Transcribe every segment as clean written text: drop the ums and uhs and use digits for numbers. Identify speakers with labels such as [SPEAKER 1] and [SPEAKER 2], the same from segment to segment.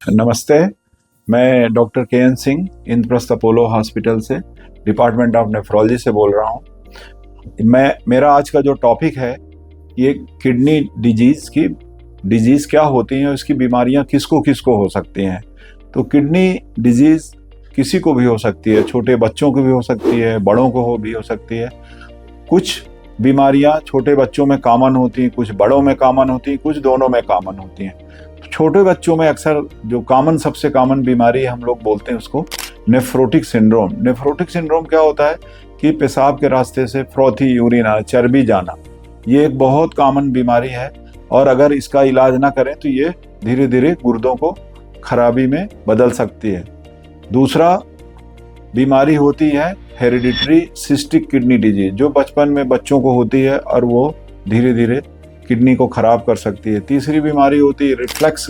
[SPEAKER 1] नमस्ते। मैं doctor K N Singh Indraprastha Apollo hospital से डिपार्टमेंट ऑफ नेफ्रोलॉजी से बोल रहा हूँ। मेरा आज का जो टॉपिक है ये किडनी डिजीज़ क्या होती हैं, इसकी बीमारियाँ किसको किसको हो सकती हैं। तो किडनी डिजीज़ किसी को भी हो सकती है, छोटे बच्चों को भी हो सकती है, बड़ों को भी हो सकती है। कुछ बीमारियाँ छोटे बच्चों में कॉमन होती हैं, कुछ बड़ों में कॉमन होती हैं, कुछ दोनों में कॉमन होती हैं। छोटे बच्चों में अक्सर जो सबसे कॉमन बीमारी हम लोग बोलते हैं उसको नेफ्रोटिक सिंड्रोम। नेफ्रोटिक सिंड्रोम क्या होता है कि पेशाब के रास्ते से फ्रोथी यूरिन आना, चर्बी जाना, ये एक बहुत कॉमन बीमारी है और अगर इसका इलाज ना करें तो ये धीरे धीरे गुर्दों को खराबी में बदल सकती है। दूसरा बीमारी होती है हेरिडिटरी सिस्टिक किडनी डिजीज, जो बचपन में बच्चों को होती है और वो धीरे धीरे किडनी को खराब कर सकती है। तीसरी बीमारी होती है रिफ्लेक्स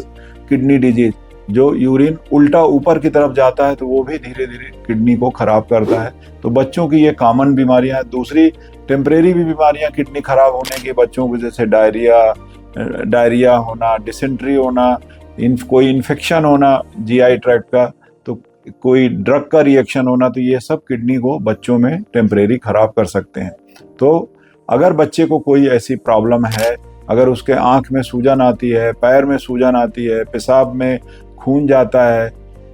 [SPEAKER 1] किडनी डिजीज, जो यूरिन उल्टा ऊपर की तरफ जाता है तो वो भी धीरे धीरे किडनी को खराब करता है। तो बच्चों की ये कॉमन बीमारियां हैं। दूसरी टेम्परेरी भी बीमारियां किडनी खराब होने की बच्चों को, जैसे डायरिया होना, डिसेंट्री होना, कोई इन्फेक्शन होना जीआई ट्रैक्ट का, तो कोई ड्रग का रिएक्शन होना, तो ये सब किडनी को बच्चों में टेम्परेरी खराब कर सकते हैं। तो अगर बच्चे को कोई ऐसी प्रॉब्लम है, अगर उसके आंख में सूजन आती है, पैर में सूजन आती है, पेशाब में खून जाता है,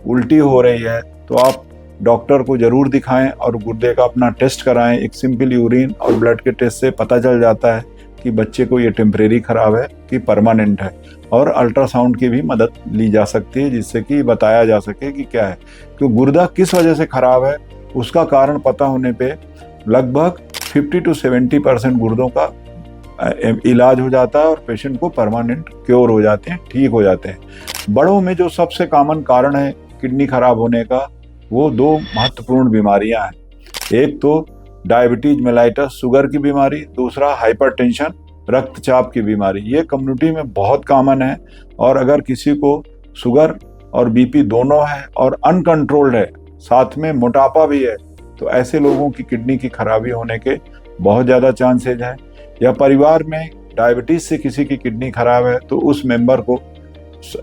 [SPEAKER 1] उल्टी हो रही है, तो आप डॉक्टर को ज़रूर दिखाएं और गुर्दे का अपना टेस्ट कराएं। एक सिंपल यूरिन और ब्लड के टेस्ट से पता चल जाता है कि बच्चे को ये टेम्परेरी खराब है कि परमानेंट है। और अल्ट्रासाउंड की भी मदद ली जा सकती है जिससे कि बताया जा सके कि क्या है। तो गुर्दा किस वजह से खराब है उसका कारण पता होने पे लगभग 50 से 70% गुर्दों का इलाज हो जाता है और पेशेंट को परमानेंट क्योर हो जाते हैं, ठीक हो जाते हैं। बड़ों में जो सबसे कॉमन कारण है किडनी खराब होने का, वो दो महत्वपूर्ण बीमारियां हैं। एक तो डायबिटीज मेलाइटस, शुगर की बीमारी, दूसरा हाइपरटेंशन, रक्तचाप की बीमारी। ये कम्युनिटी में बहुत कॉमन है और अगर किसी को शुगर और बीपी दोनों है और अनकंट्रोल्ड है, साथ में मोटापा भी है, तो ऐसे लोगों की किडनी की खराबी होने के बहुत ज़्यादा चांसेज हैं। या परिवार में डायबिटीज से किसी की किडनी खराब है तो उस मेंबर को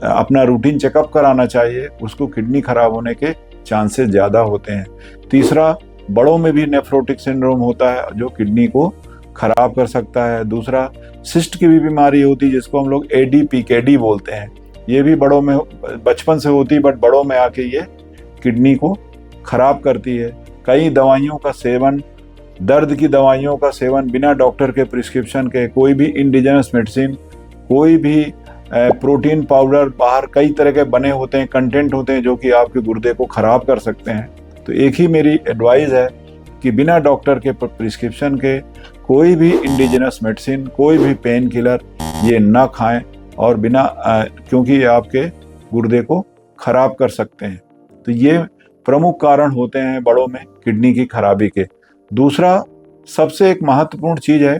[SPEAKER 1] अपना रूटीन चेकअप कराना चाहिए, उसको किडनी खराब होने के चांसेस ज़्यादा होते हैं। तीसरा, बड़ों में भी नेफ्रोटिक सिंड्रोम होता है जो किडनी को खराब कर सकता है। दूसरा, सिस्ट की भी बीमारी होती है जिसको हम लोग ADPKD बोलते हैं। ये भी बड़ों में बचपन से होती है बट बड़ों में आके ये किडनी को खराब करती है। कई दवाइयों का सेवन, दर्द की दवाइयों का सेवन बिना डॉक्टर के प्रिस्क्रिप्शन के, कोई भी इंडिजिनस मेडिसिन, कोई भी प्रोटीन पाउडर, बाहर कई तरह के बने होते हैं, कंटेंट होते हैं जो कि आपके गुर्दे को खराब कर सकते हैं। तो एक ही मेरी एडवाइस है कि बिना डॉक्टर के प्रिस्क्रिप्शन के कोई भी इंडिजिनस मेडिसिन, कोई भी पेन किलर ये ना खाएं और क्योंकि ये आपके गुर्दे को खराब कर सकते हैं। तो ये प्रमुख कारण होते हैं बड़ों में किडनी की खराबी के। दूसरा सबसे एक महत्वपूर्ण चीज़ है,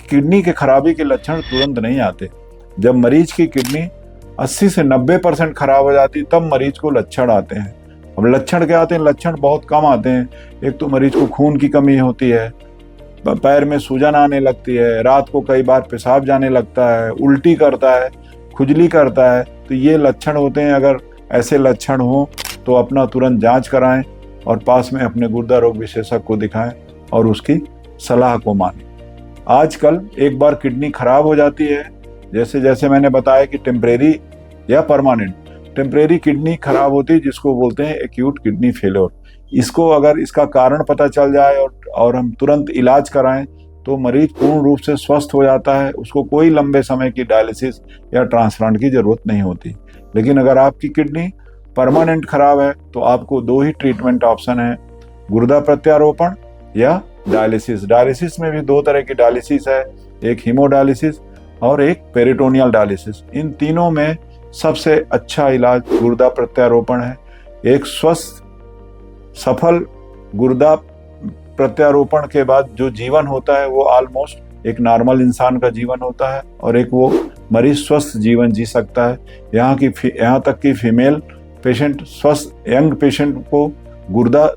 [SPEAKER 1] किडनी के खराबी के लक्षण तुरंत नहीं आते। जब मरीज की किडनी 80 से 90% खराब हो जाती तब मरीज को लक्षण आते हैं। अब लक्षण क्या आते हैं? लक्षण बहुत कम आते हैं। एक तो मरीज को खून की कमी होती है, पैर में सूजन आने लगती है, रात को कई बार पेशाब जाने लगता है, उल्टी करता है, खुजली करता है। तो ये लक्षण होते हैं। अगर ऐसे लक्षण हो तो अपना तुरंत जांच कराएं और पास में अपने गुर्दा रोग विशेषज्ञ को दिखाएं और उसकी सलाह को मानें। आजकल एक बार किडनी खराब हो जाती है, जैसे जैसे मैंने बताया कि टेम्परेरी या परमानेंट, टेम्परेरी किडनी खराब होती है जिसको बोलते हैं एक्यूट किडनी फेलियर। इसको अगर इसका कारण पता चल जाए और हम तुरंत इलाज कराएं तो मरीज पूर्ण रूप से स्वस्थ हो जाता है। उसको कोई लंबे समय की डायलिसिस या ट्रांसप्लांट की जरूरत नहीं होती। लेकिन अगर आपकी किडनी परमानेंट खराब है तो आपको दो ही ट्रीटमेंट ऑप्शन है, गुर्दा प्रत्यारोपण या डायलिसिस। डायलिसिस में भी दो तरह की डायलिसिस है, एक हीमोडायलिसिस और एक पेरिटोनियल डायलिसिस। इन तीनों में सबसे अच्छा इलाज गुर्दा प्रत्यारोपण है। एक स्वस्थ सफल गुर्दा प्रत्यारोपण के बाद जो जीवन होता है वो ऑलमोस्ट एक नॉर्मल इंसान का जीवन होता है और एक वो मरीज स्वस्थ जीवन जी सकता है। यहाँ तक कि फीमेल पेशेंट, स्वस्थ यंग पेशेंट को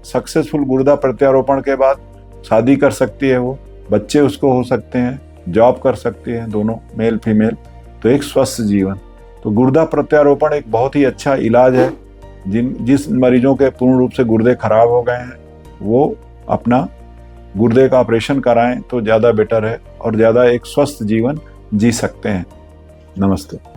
[SPEAKER 1] सक्सेसफुल गुर्दा प्रत्यारोपण के बाद शादी कर सकती है, वो बच्चे उसको हो सकते हैं, जॉब कर सकती है, दोनों मेल फीमेल। तो एक स्वस्थ जीवन। तो गुर्दा प्रत्यारोपण एक बहुत ही अच्छा इलाज है। जिस मरीजों के पूर्ण रूप से गुर्दे खराब हो गए हैं वो अपना गुर्दे का ऑपरेशन कराएं तो ज़्यादा बेटर है और ज़्यादा एक स्वस्थ जीवन जी सकते हैं। नमस्ते।